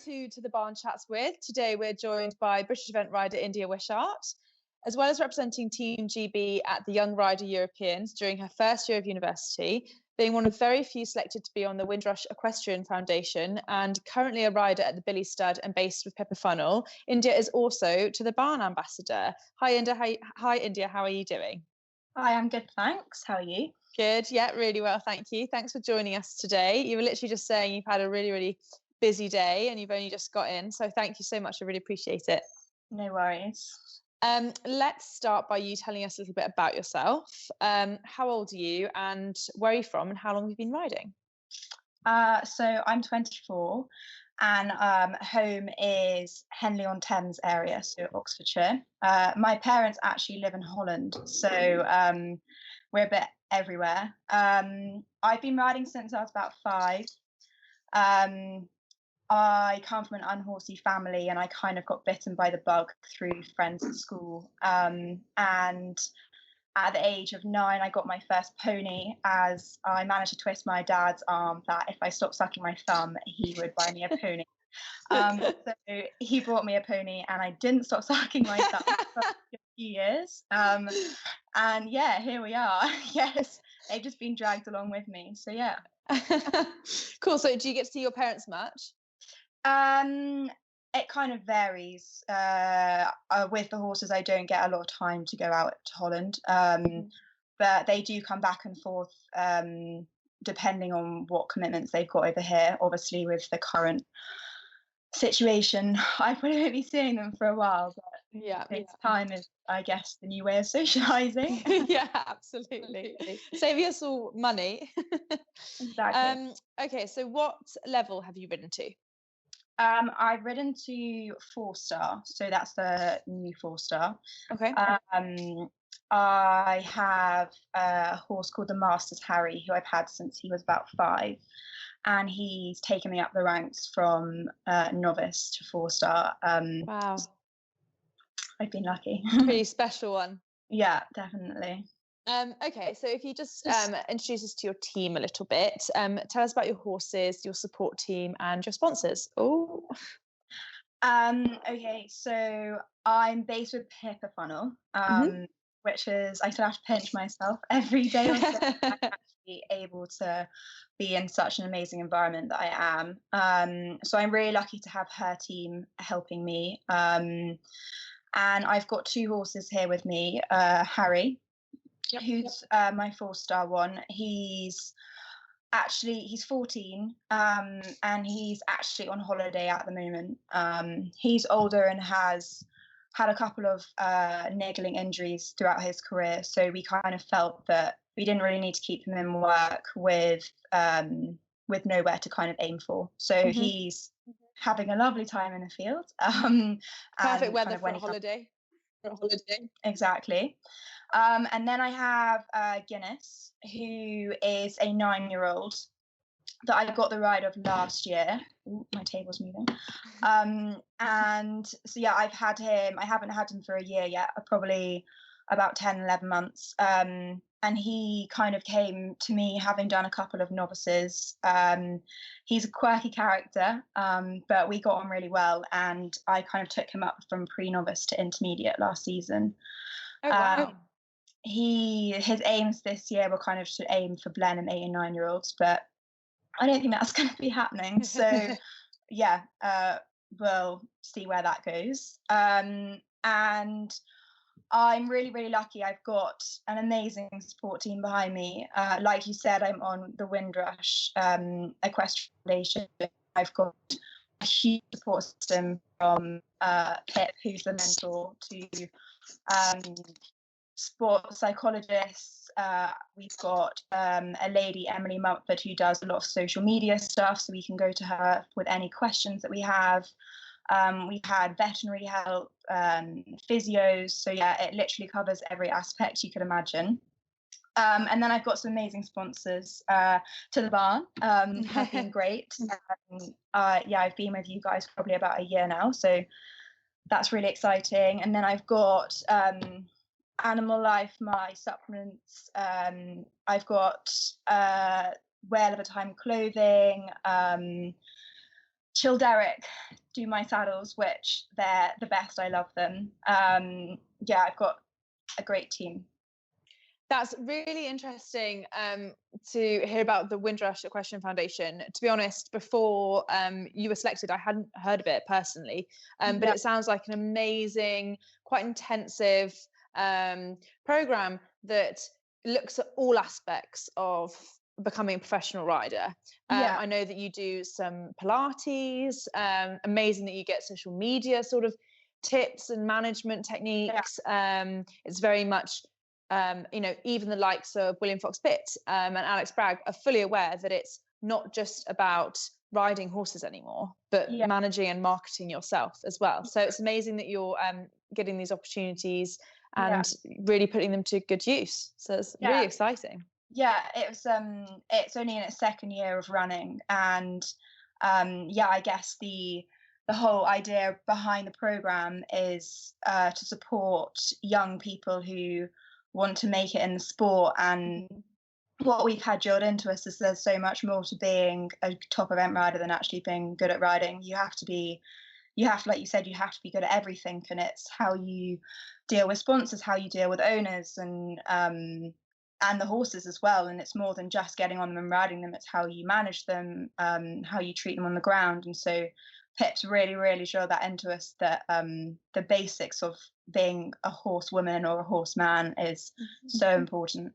to the Barn Chats with. Today we're joined by British event rider India Wishart, as well as representing Team GB at the Young Rider Europeans during her first year of university, being one of very few selected to be on the Windrush Equestrian Foundation and currently a rider at the Billy Stud and based with Pippa Funnell. India is also to the Barn ambassador. Hi India, how are you doing? Hi, I'm good, thanks. How are you? Good, yeah, really well, thank you. Thanks for joining us today. You were literally just saying you've had a really busy day and you've only just got in, so thank you so much. I really appreciate it. No worries. Let's start by you telling us a little bit about yourself. How old are you and where are you from and how long have you been riding? So I'm 24 and home is Henley-on-Thames area, so Oxfordshire. My parents actually live in Holland, so we're a bit everywhere. I've been riding since I was about 5. I come from an unhorsey family and I kind of got bitten by the bug through friends at school. And at the age of 9, I got my first pony, as I managed to twist my dad's arm that if I stopped sucking my thumb, he would buy me a pony. So he bought me a pony and I didn't stop sucking my thumb for a few years. And yeah, here we are. Yes, they've just been dragged along with me. So yeah. Cool. So do you get to see your parents much? It kind of varies. With the horses, I don't get a lot of time to go out to Holland, but they do come back and forth depending on what commitments they've got over here. Obviously, with the current situation, I probably won't be seeing them for a while, but time is, I guess, the new way of socialising. Yeah, absolutely. Save us all money. Exactly. Okay, so what level have you ridden to? I've ridden to 4-star, so that's the new 4-star. Okay. I have a horse called the Masters Harry, who I've had since he was about 5, and he's taken me up the ranks from novice to 4-star. Wow. I've been lucky. Pretty special one. Yeah, definitely. Okay, so if you just introduce us to your team a little bit, tell us about your horses, your support team, and your sponsors. Oh. Okay, so I'm based with Pippa Funnell, which is, I still have to pinch myself every day or so. I'm actually able to be in such an amazing environment that I am. So I'm really lucky to have her team helping me. And I've got 2 horses here with me, Harry, who's my 4-star one. He's 14, and he's actually on holiday at the moment. He's older and has had a couple of niggling injuries throughout his career, so we kind of felt that we didn't really need to keep him in work with nowhere to kind of aim for. So he's having a lovely time in the field. Perfect weather for a holiday. Exactly. And then I have Guinness, who is a 9-year-old that I got the ride of last year. Ooh, my table's moving. And so yeah, I've had him. I haven't had him for a year yet, probably about 10, 11 months. And he kind of came to me having done a couple of novices. He's a quirky character, but we got on really well, and I kind of took him up from pre-novice to intermediate last season. Oh, wow. His aims this year were kind of to aim for Blenheim 8 and 9-year-olds, but I don't think that's going to be happening. So yeah, we'll see where that goes. And I'm really lucky. I've got an amazing support team behind me. Like you said, I'm on the Windrush Equestrian Foundation. I've got a huge support system from Pip, who's the mentor, to sports psychologists. We've got a lady, Emily Mumford, who does a lot of social media stuff, so we can go to her with any questions that we have. We've had veterinary help, physios, so yeah, it literally covers every aspect you could imagine. And then I've got some amazing sponsors. 2TheBarn have been great. Yeah, I've been with you guys probably about a year now, so that's really exciting. And then I've got Animal Life, my supplements. I've got Whale of a Time clothing, Derek do my saddles, which they're the best. I love them. Yeah, I've got a great team. That's really interesting to hear about the Windrush Equestrian Foundation. To be honest, before you were selected, I hadn't heard of it personally, but it sounds like an amazing, quite intensive program that looks at all aspects of becoming a professional rider. I know that you do some Pilates, amazing that you get social media sort of tips and management techniques. It's very much you know, even the likes of William Fox-Pitt and Alex Bragg are fully aware that it's not just about riding horses anymore, but managing and marketing yourself as well. So it's amazing that you're getting these opportunities and really putting them to good use. So it's really exciting. Yeah, it's only in its second year of running, and I guess the whole idea behind the program is to support young people who want to make it in the sport. And what we've had drilled into us is there's so much more to being a top event rider than actually being good at riding. You have to, like you said, you have to be good at everything, and it's how you deal with sponsors, how you deal with owners, and the horses as well. And it's more than just getting on them and riding them, it's how you manage them, how you treat them on the ground. And so Pip's really, really drilled that into us, that the basics of being a horsewoman or a horseman is so important.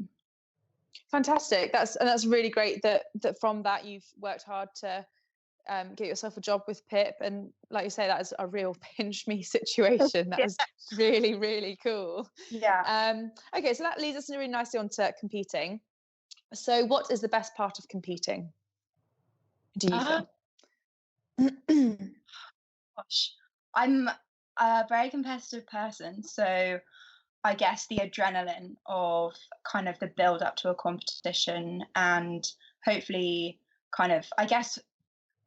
Fantastic. That's really great that from that you've worked hard to get yourself a job with Pip, and like you say, that is a real pinch me situation. That is really, really cool. Okay, so that leads us really nicely on to competing. So what is the best part of competing, do you think? Gosh, I'm a very competitive person, so I guess the adrenaline of kind of the build up to a competition, and hopefully kind of, I guess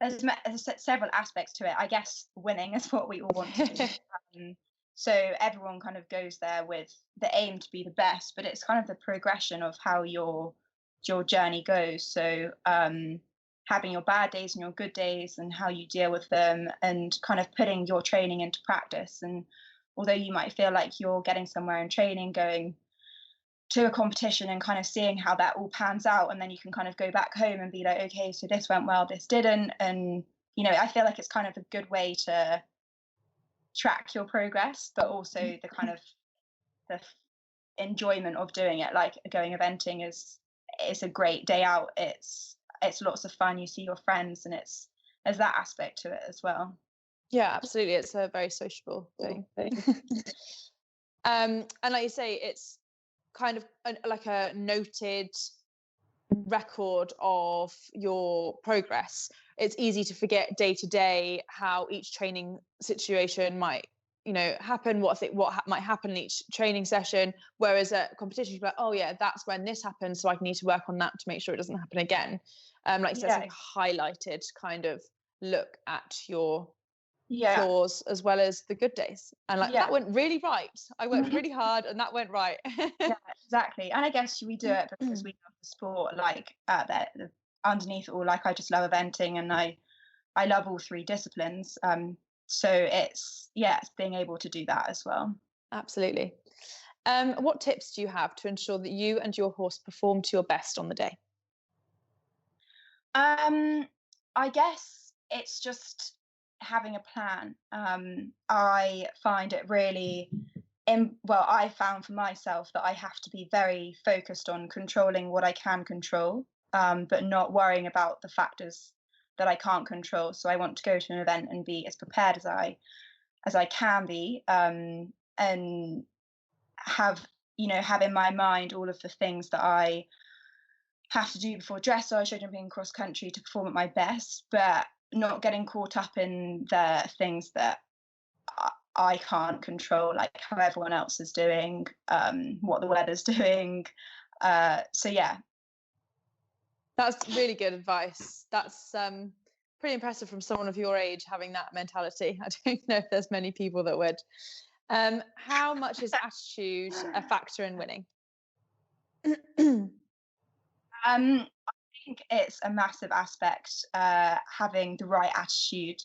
there's several aspects to it. I guess winning is what we all want to do. So everyone kind of goes there with the aim to be the best, but it's kind of the progression of how your journey goes. So having your bad days and your good days, and how you deal with them, and kind of putting your training into practice. And although you might feel like you're getting somewhere in training, going to a competition and kind of seeing how that all pans out, and then you can kind of go back home and be like, okay, so this went well, this didn't. And you know, I feel like it's kind of a good way to track your progress, but also the kind of the enjoyment of doing it. Like going eventing is a great day out. It's lots of fun. You see your friends, and there's that aspect to it as well. Yeah, absolutely. It's a very sociable thing. And like you say, it's kind of like a noted record of your progress. It's easy to forget day to day how each training situation might, you know, happen, what might happen in each training session, whereas at competition you're like, oh yeah, that's when this happened, so I need to work on that to make sure it doesn't happen again. Like you said, it's like a highlighted kind of look at your flaws as well as the good days, and like that went really right. I worked really hard and that went right. Yeah, exactly. And I guess we do it because we love the sport, like underneath it all, like I just love eventing, and I love all three disciplines. So it's being able to do that as well. Absolutely. What tips do you have to ensure that you and your horse perform to your best on the day? I guess it's just having a plan. I find it really I found for myself that I have to be very focused on controlling what I can control, but not worrying about the factors that I can't control. So I want to go to an event and be as prepared as I can be, and have in my mind all of the things that I have to do before dressage, jumping cross country, to perform at my best, but not getting caught up in the things that I can't control, like how everyone else is doing, what the weather's doing. So yeah. That's really good advice. That's pretty impressive from someone of your age, having that mentality. I don't know if there's many people that would. How much is attitude a factor in winning? I think think it's a massive aspect, having the right attitude.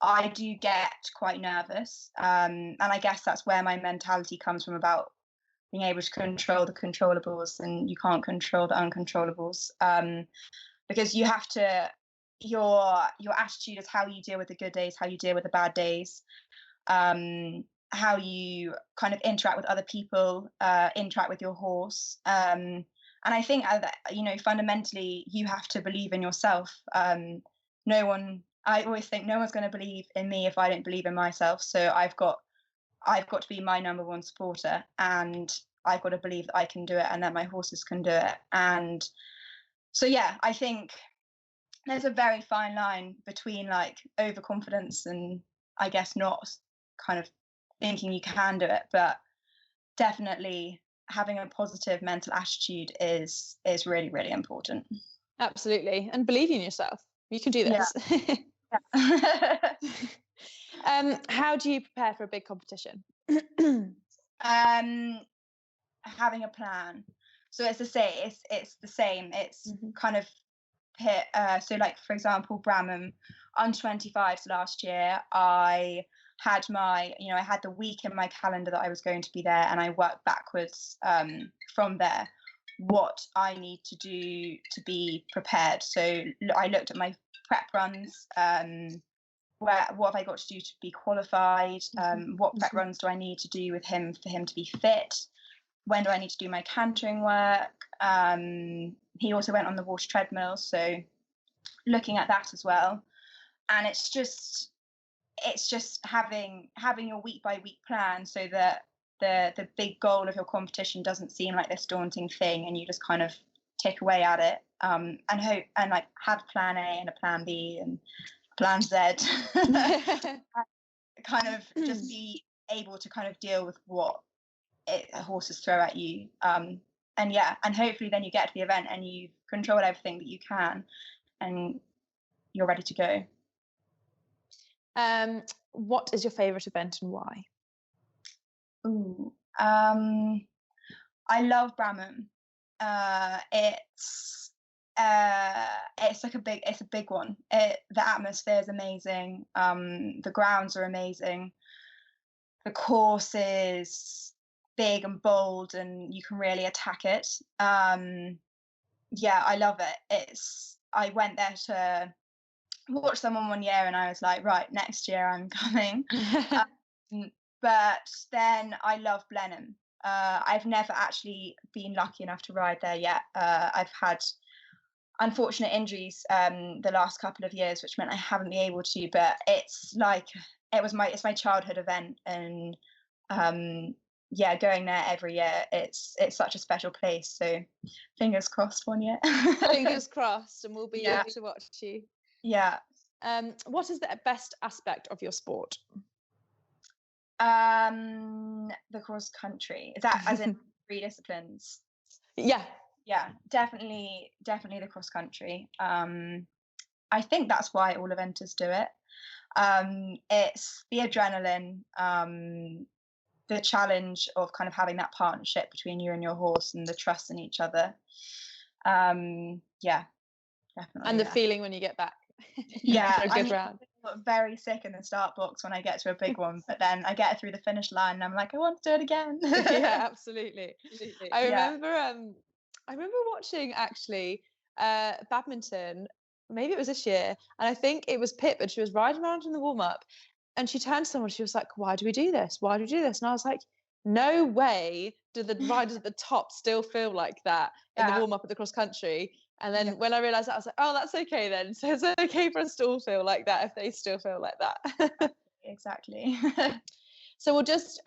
I do get quite nervous, and I guess that's where my mentality comes from, about being able to control the controllables, and you can't control the uncontrollables, because you have to. Your attitude is how you deal with the good days, how you deal with the bad days, how you kind of interact with other people, interact with your horse. And I think that, fundamentally, you have to believe in yourself. I always think no one's going to believe in me if I don't believe in myself. So I've got to be my number one supporter, and I've got to believe that I can do it and that my horses can do it. And so, yeah, I think there's a very fine line between like overconfidence and, I guess, not kind of thinking you can do it, but definitely having a positive mental attitude is really, really important. Absolutely. And believing in yourself. You can do this. Yeah. How do you prepare for a big competition? Having a plan. So it's the same. It's the same. It's kind of hit. So, like, for example, Bramham under 25s last year, I had I had the week in my calendar that I was going to be there, and I worked backwards from there, what I need to do to be prepared. So I looked at my prep runs, what have I got to do to be qualified, what prep runs do I need to do with him for him to be fit, when do I need to do my cantering work. He also went on the water treadmill, so looking at that as well. And it's just having your week by week plan, so that the big goal of your competition doesn't seem like this daunting thing, and you just kind of tick away at it, and hope, and like have plan A and a plan B and plan Z. Kind of just be able to kind of deal with what horses throw at you, and hopefully then you get to the event and you've controlled everything that you can, and you're ready to go. What is your favourite event and why? I love Bramham. It's like a big one. The atmosphere is amazing. The grounds are amazing. The course is big and bold, and you can really attack it. I love it. I went there to watch someone one year, and I was like, right, next year I'm coming. But then I love Blenheim. I've never actually been lucky enough to ride there yet. I've had unfortunate injuries the last couple of years, which meant I haven't been able to. But it's my childhood event, and going there every year, it's such a special place. So fingers crossed one year. Fingers crossed, and we'll be able to watch you. Yeah. What is the best aspect of your sport? The cross country. Is that as in 3 disciplines? Yeah, definitely the cross country. I think that's why all eventers do it. It's the adrenaline, the challenge of kind of having that partnership between you and your horse, and the trust in each other. Definitely. And the feeling when you get back. I very sick in the start box when I get to a big one, but then I get through the finish line and I'm like, I want to do it again. Yeah, absolutely. I remember watching actually badminton, maybe it was this year, and I think it was Pip, and she was riding around in the warm-up, and she turned to someone, she was like, why do we do this? And I was like, no way do the riders at the top still feel like that in the warm-up at the cross country. And then when I realised that, I was like, oh, that's okay then. So it's okay for us to all feel like that if they still feel like that. Exactly. So we'll just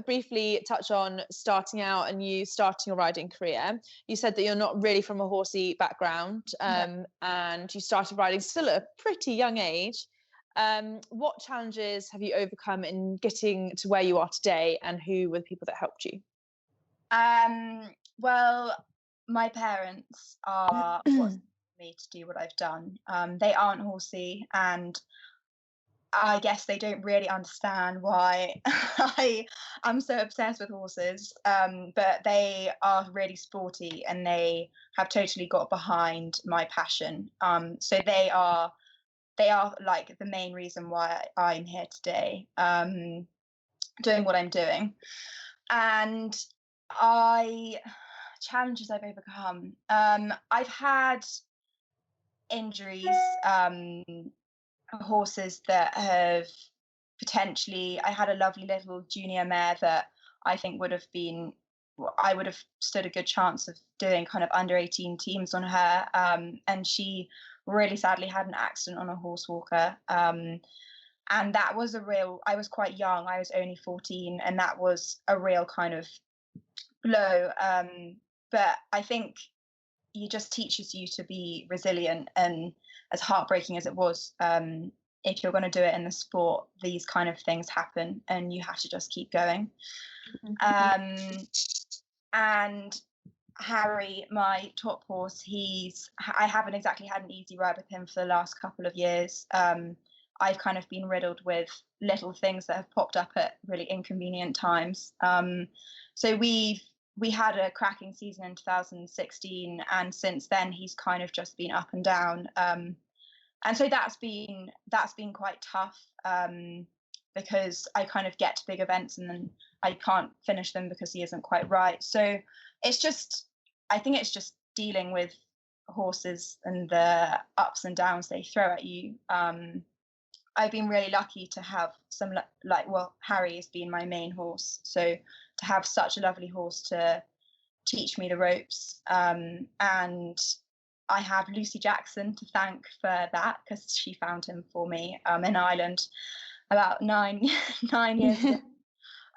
briefly touch on starting out and you starting your riding career. You said that you're not really from a horsey background, and you started riding still at a pretty young age. What challenges have you overcome in getting to where you are today, and who were the people that helped you? Well, my parents are what's me to do what I've done. They aren't horsey, and I guess they don't really understand why I'm so obsessed with horses. But they are really sporty and they have totally got behind my passion. So they are like the main reason why I'm here today, doing what I'm doing. And I challenges I've overcome. I've had injuries, horses that have potentially. I had a lovely little junior mare that I think would have been. I would have stood a good chance of doing kind of under 18 teams on her, and she really sadly had an accident on a horse walker. And that was a real. I was quite young. I was only 14, and that was a real kind of blow. But I think it just teaches you to be resilient, and as heartbreaking as it was, if you're going to do it in the sport, these kind of things happen and you have to just keep going. And Harry, my top horse, I haven't exactly had an easy ride with him for the last couple of years. I've kind of been riddled with little things that have popped up at really inconvenient times. So we had a cracking season in 2016, and since then he's kind of just been up and down. And so that's been quite tough, because I kind of get to big events and then I can't finish them because he isn't quite right. So I think it's just dealing with horses and the ups and downs they throw at you. I've been really lucky to have some, Harry has been my main horse. So to have such a lovely horse to teach me the ropes. And I have Lucy Jackson to thank for that, because she found him for me in Ireland about 9 years ago.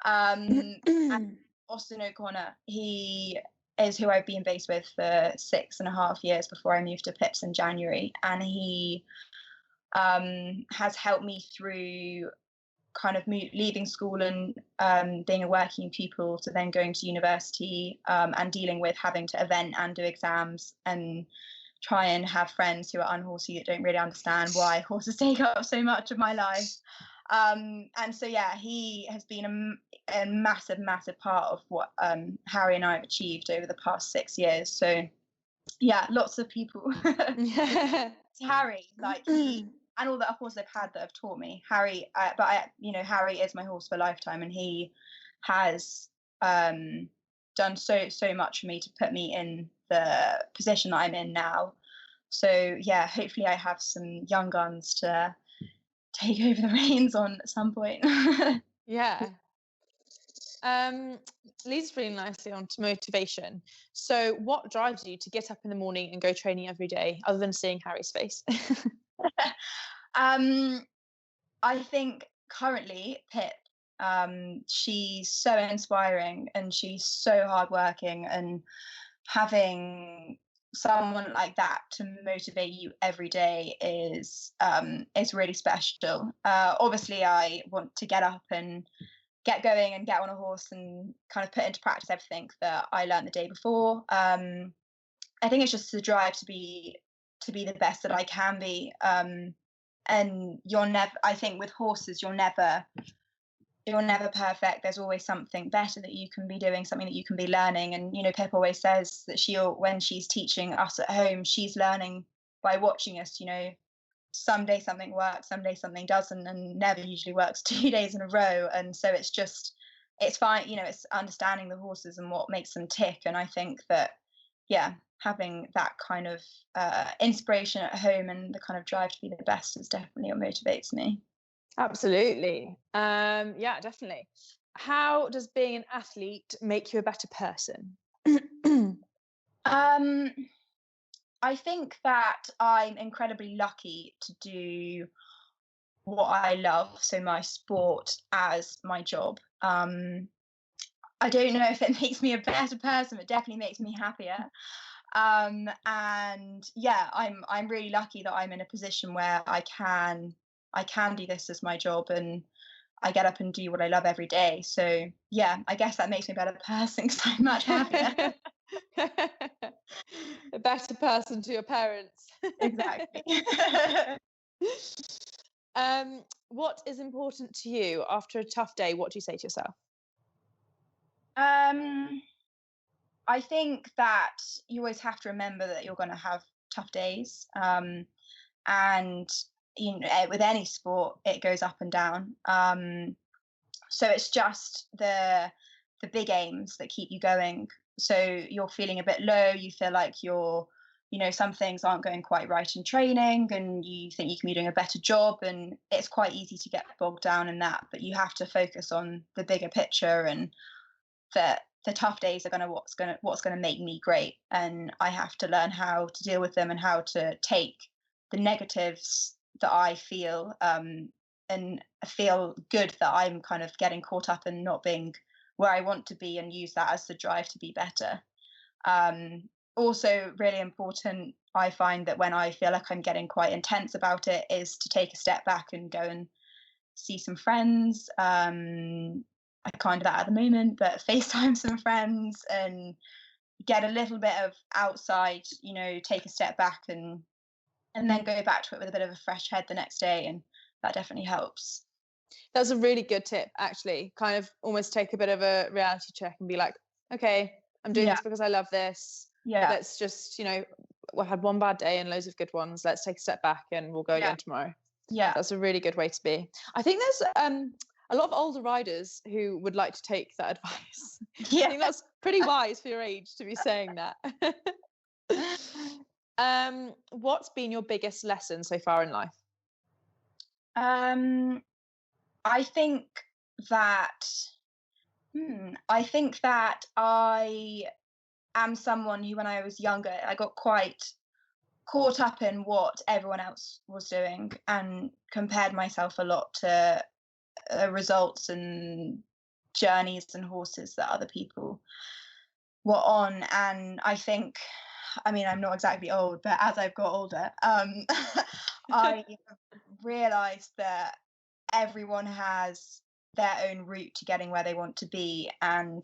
And Austin O'Connor, he is who I've been based with for 6.5 years before I moved to Pips in January. And he has helped me through kind of leaving school and being a working pupil to then going to university, and dealing with having to event and do exams and try and have friends who are unhorsey that don't really understand why horses take up so much of my life. And so yeah, he has been a massive part of what Harry and I have achieved over the past 6 years. So yeah, lots of people. Harry, like he and all the horses I've had that have taught me. Harry, Harry is my horse for lifetime, and he has done so much for me to put me in the position that I'm in now. So yeah, hopefully I have some young guns to take over the reins on at some point. Yeah. Leads really nicely on to motivation. So what drives you to get up in the morning and go training every day, other than seeing Harry's face? I think currently Pip, she's so inspiring and she's so hardworking, and having someone like that to motivate you every day is really special. Obviously I want to get up and get going and get on a horse and kind of put into practice everything that I learned the day before. I think it's just the drive to be the best that I can be. And I think with horses, you're never perfect. There's always something better that you can be doing, something that you can be learning. And Pip always says that when she's teaching us at home, she's learning by watching us. Someday something works, someday something doesn't, and never usually works 2 days in a row. And so it's fine. It's understanding the horses and what makes them tick. And I think that having that kind of inspiration at home and the kind of drive to be the best is definitely what motivates me. Absolutely. Yeah, definitely. How does being an athlete make you a better person? I think that I'm incredibly lucky to do what I love, so my sport, as my job. I don't know if it makes me a better person, but definitely makes me happier. And yeah, I'm really lucky that I'm in a position where I can do this as my job, and I get up and do what I love every day. So yeah, I guess that makes me a better person because I'm much happier. A better person to your parents. Exactly. what is important to you after a tough day? What do you say to yourself? Um, I think that you always have to remember that you're going to have tough days. And with any sport, it goes up and down. So it's just the big aims that keep you going. So you're feeling a bit low, you feel like some things aren't going quite right in training, and you think you can be doing a better job, and it's quite easy to get bogged down in that. But you have to focus on the bigger picture, and that the tough days are what's gonna make me great, and I have to learn how to deal with them and how to take the negatives that I feel, and feel good that I'm kind of getting caught up and not being where I want to be, and use that as the drive to be better. Also, really important, I find that when I feel like I'm getting quite intense about it, is to take a step back and go and see some friends. I can't do that at the moment, but FaceTime some friends and get a little bit of outside, take a step back, and then go back to it with a bit of a fresh head the next day, and that definitely helps. That's a really good tip, actually. Kind of almost take a bit of a reality check and be like, okay, I'm doing this because I love this. Yeah. Let's just, we had one bad day and loads of good ones. Let's take a step back and we'll go again tomorrow. Yeah. That's a really good way to be. I think there's a lot of older riders who would like to take that advice. Yeah. I think that's pretty wise for your age to be saying that. What's been your biggest lesson so far in life? I think that I am someone who, when I was younger, I got quite caught up in what everyone else was doing and compared myself a lot to results and journeys and horses that other people were on. And I think, I'm not exactly old, but as I've got older, I realized that everyone has their own route to getting where they want to be, and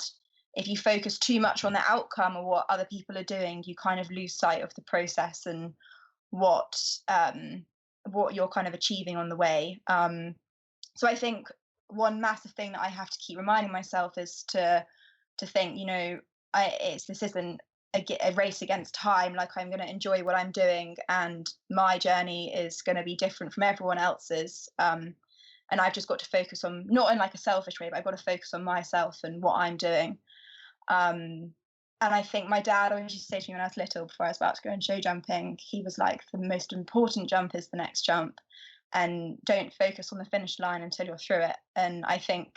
if you focus too much on the outcome or what other people are doing, you kind of lose sight of the process and what you're kind of achieving on the way. So I think one massive thing that I have to keep reminding myself is to think, this isn't a race against time. Like, I'm going to enjoy what I'm doing, and my journey is going to be different from everyone else's. And I've just got to focus on, not in like a selfish way, but I've got to focus on myself and what I'm doing. And I think my dad always used to say to me when I was little, before I was about to go and show jumping, he was like, the most important jump is the next jump, and don't focus on the finish line until you're through it. And I think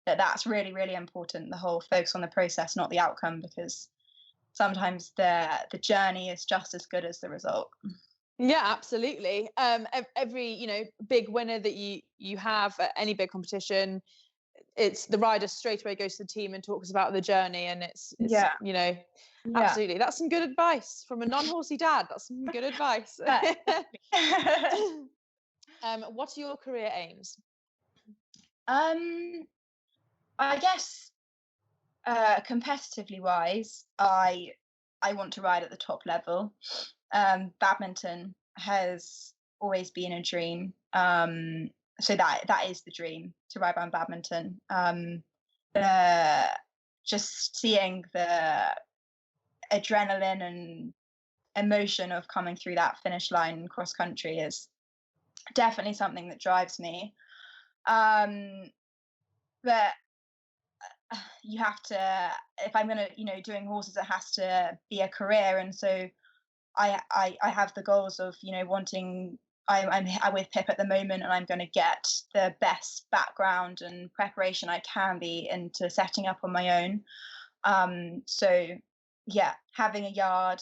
that that's really, really important, the whole focus on the process, not the outcome, because sometimes the journey is just as good as the result. Yeah, absolutely. Every big winner that you have at any big competition, it's the rider straight away goes to the team and talks about the journey, and it's absolutely. That's some good advice from a non-horsey dad. That's some good advice. What are your career aims? I guess competitively wise, I want to ride at the top level. Badminton has always been a dream. So that is the dream, to ride around badminton. Just seeing the adrenaline and emotion of coming through that finish line cross country is definitely something that drives me. But you have to, if I'm gonna, doing horses, it has to be a career, and so I have the goals of, wanting. I'm with Pip at the moment, and I'm going to get the best background and preparation I can be into setting up on my own. So yeah, having a yard,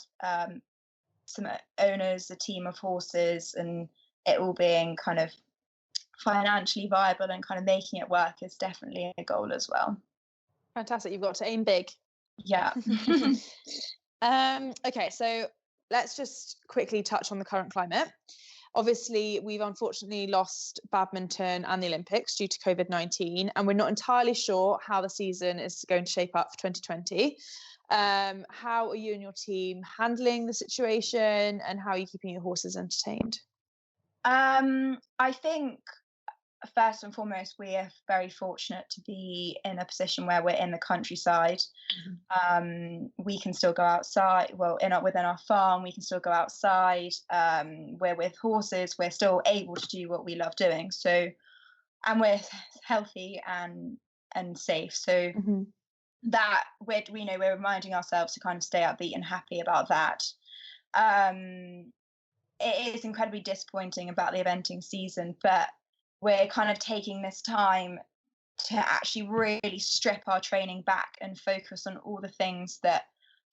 some owners, a team of horses, and it all being kind of financially viable and kind of making it work is definitely a goal as well. Fantastic. You've got to aim big. Yeah. Okay, so let's just quickly touch on the current climate. Obviously, we've unfortunately lost badminton and the Olympics due to COVID-19, and we're not entirely sure how the season is going to shape up for 2020. How are you and your team handling the situation, and how are you keeping your horses entertained? I think first and foremost, we are very fortunate to be in a position where we're in the countryside. We can still go outside. Well, within our farm, we can still go outside. We're with horses. We're still able to do what we love doing. So, and we're healthy and safe. So that we're reminding ourselves to kind of stay upbeat and happy about that. It is incredibly disappointing about the eventing season, but we're kind of taking this time to actually really strip our training back and focus on all the things that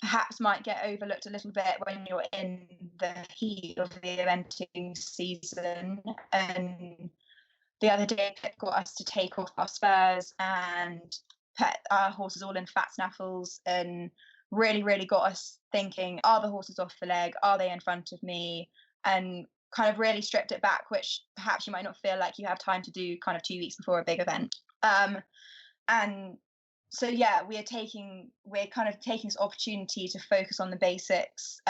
perhaps might get overlooked a little bit when you're in the heat of the eventing season. And the other day, Pip got us to take off our spurs and put our horses all in fat snaffles, and really, really got us thinking, are the horses off the leg? Are they in front of me? And kind of really stripped it back, which perhaps you might not feel like you have time to do kind of 2 weeks before a big event. And so yeah, we're kind of taking this opportunity to focus on the basics,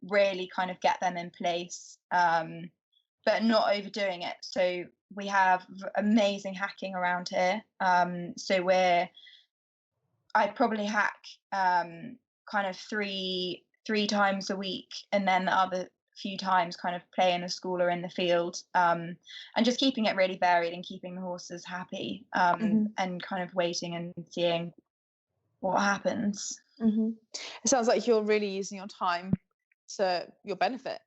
really kind of get them in place, but not overdoing it. So we have amazing hacking around here. So I probably hack kind of three times a week, and then the other few times kind of play in the school or in the field, and just keeping it really varied and keeping the horses happy, and kind of waiting and seeing what happens. It sounds like you're really using your time to your benefit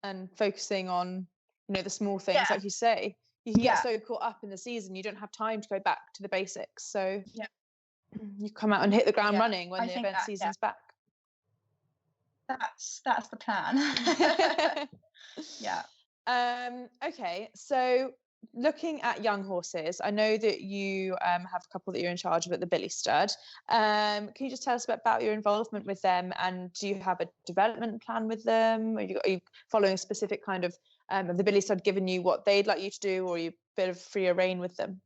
and focusing on, the small things, like you say. You can get so caught up in the season, you don't have time to go back to the basics. So you come out and hit the ground running when the event season's back. That's the plan. Okay, so looking at young horses, I know that you have a couple that you're in charge of at the Billy Stud. Can you just tell us a bit about your involvement with them, and do you have a development plan with them? Are you following a specific kind of the Billy Stud given you what they'd like you to do, or are you a bit of freer rein with them?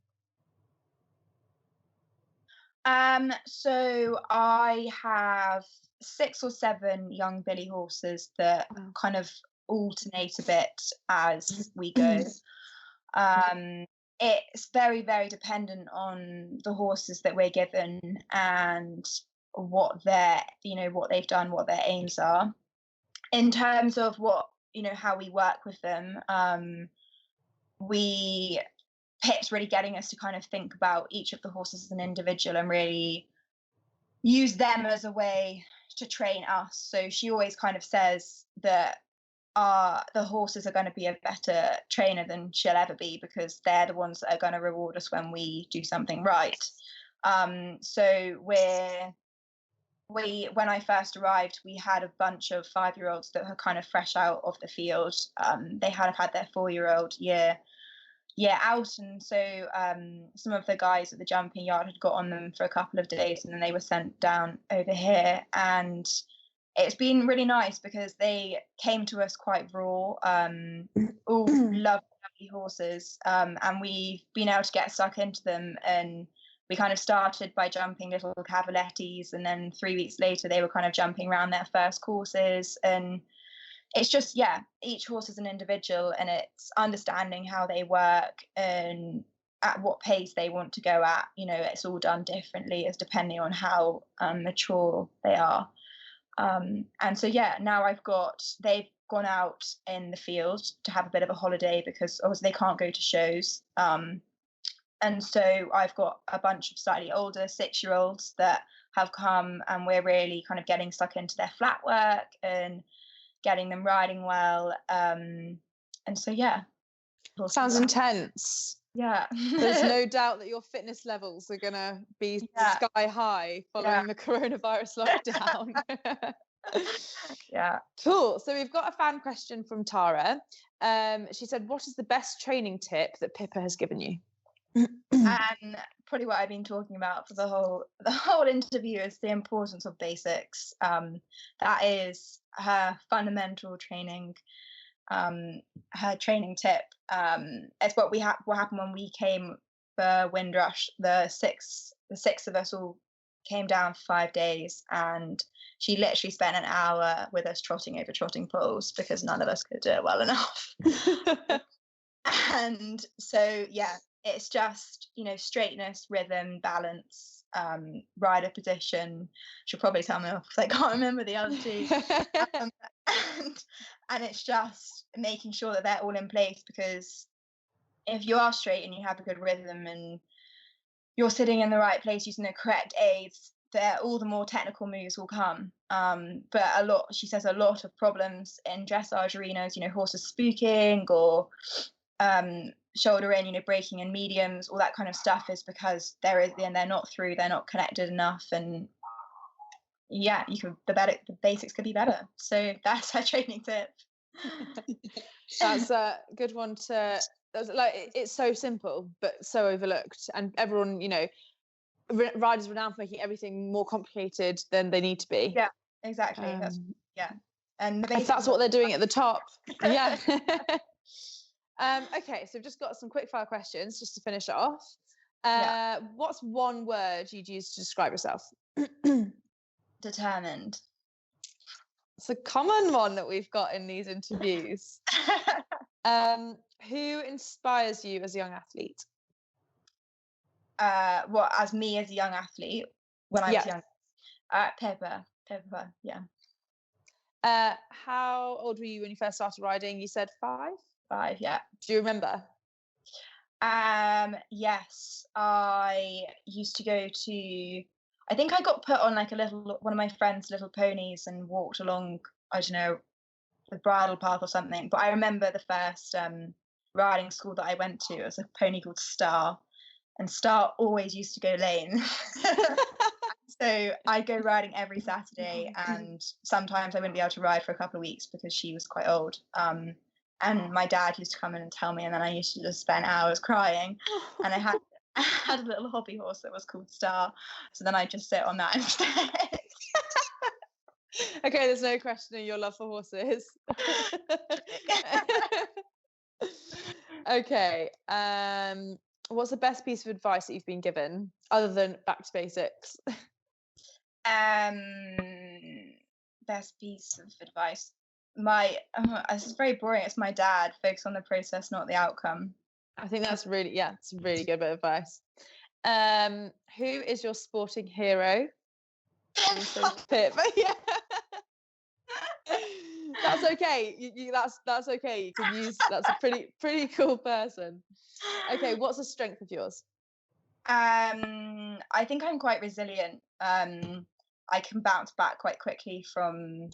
So I have 6 or 7 young Billy horses that kind of alternate a bit as we go. It's very, very dependent on the horses that we're given and what they've done, what their aims are. In terms of how we work with them, Pip's really getting us to kind of think about each of the horses as an individual and really use them as a way to train us. So she always kind of says that the horses are going to be a better trainer than she'll ever be, because they're the ones that are going to reward us when we do something right. So when I first arrived, we had a bunch of 5-year-olds that were kind of fresh out of the field. They had their 4-year-old year out, and so some of the guys at the jumping yard had got on them for a couple of days, and then they were sent down over here. And it's been really nice because they came to us quite raw, all lovely horses, and we've been able to get stuck into them. And we kind of started by jumping little cavalettis, and then 3 weeks later they were kind of jumping around their first courses. And it's just, each horse is an individual, and it's understanding how they work and at what pace they want to go at. It's all done differently as depending on how mature they are. And so, now they've gone out in the field to have a bit of a holiday because obviously they can't go to shows. And so I've got a bunch of slightly older 6-year-olds that have come, and we're really kind of getting stuck into their flat work and getting them riding well. And so, sounds intense. There's no doubt that your fitness levels are going to be sky high following the coronavirus lockdown. Cool. So we've got a fan question from Tara. She said, what is the best training tip that Pippa has given you? And probably what I've been talking about for the whole interview is the importance of basics. That is her fundamental training, her training tip. It's what happened when we came for Windrush. The six of us all came down for 5 days, and she literally spent an hour with us trotting over trotting poles because none of us could do it well enough. And so, yeah, it's just, straightness, rhythm, balance, rider position. She'll probably tell me off because I can't remember the other two. Um, and it's just making sure that they're all in place, because if you are straight and you have a good rhythm and you're sitting in the right place using the correct aids, all the more technical moves will come. But she says a lot of problems in dressage arenas, horses spooking or shoulder in, braking in mediums, all that kind of stuff is because they're not connected enough, and yeah, the basics could be better. So that's her training tip. That's a good one it's so simple but so overlooked, and everyone, riders renowned for making everything more complicated than they need to be. Yeah, exactly. And if that's what they're doing at the top. Yeah. Okay, so we've just got some quick fire questions just to finish off. What's one word you'd use to describe yourself? Determined. It's a common one that we've got in these interviews. Who inspires you as a young athlete? As me as a young athlete when I was young? Pippa, yeah. How old were you when you first started riding? You said 5? 5, yeah. Do you remember? Yes, I used to go to, I think I got put on like one of my friend's little ponies and walked along, I don't know, the bridle path or something. But I remember the first riding school that I went to, it was a pony called Star, and Star always used to go lame. So I'd go riding every Saturday, and sometimes I wouldn't be able to ride for a couple of weeks because she was quite old. And my dad used to come in and tell me, and then I used to just spend hours crying. And I had a little hobby horse that was called Star, so then I'd just sit on that instead. Okay, there's no questioning your love for horses. Okay, what's the best piece of advice that you've been given other than back to basics? Best piece of advice. This is very boring. It's my dad. Focus on the process, not the outcome. I think that's really it's a really good bit of advice. Who is your sporting hero? Pippa. Yeah. That's okay. That's okay. You can use. That's a pretty cool person. Okay, what's a strength of yours? I think I'm quite resilient. I can bounce back quite quickly from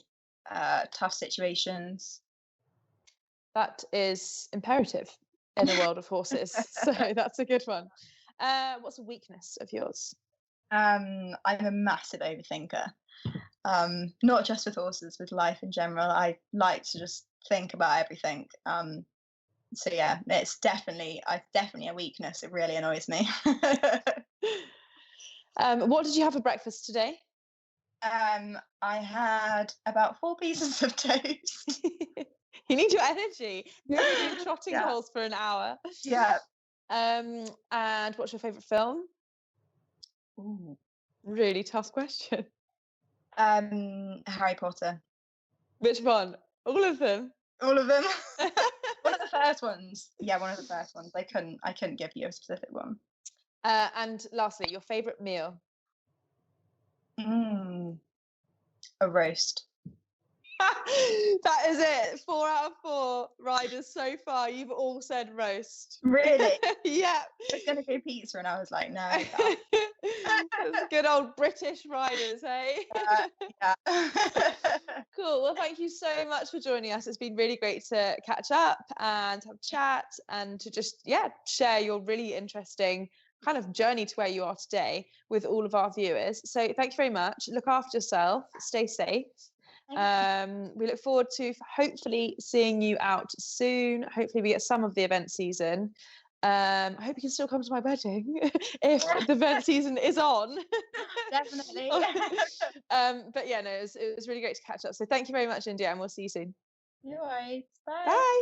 tough situations. That is imperative in a world of horses. So that's a good one. What's a weakness of yours? I'm a massive overthinker. Not just with horses, with life in general. I like to just think about everything. So yeah, it's definitely a weakness. It really annoys me. What did you have for breakfast today? I had about 4 pieces of toast. You need your energy. You're doing trotting holes for an hour. Yeah. And what's your favourite film? Ooh. Really tough question. Harry Potter. Which one? All of them? All of them. One of the first ones. Yeah, one of the first ones. I couldn't give you a specific one. And lastly, your favourite meal? A roast. That is it. 4 out of 4 riders so far. You've all said roast. Really? Yeah. I was going to go pizza, and I was like, no. Good old British riders, hey? Yeah. Cool. Well, thank you so much for joining us. It's been really great to catch up and have a chat and to just, share your really interesting kind of journey to where you are today with all of our viewers. So thank you very much. Look after yourself. Stay safe. We look forward to hopefully seeing you out soon. Hopefully we get some of the event season. I hope you can still come to my wedding if the event season is on. Definitely. But yeah, no, it was really great to catch up. So thank you very much, India, and we'll see you soon. No worries. Bye. Bye.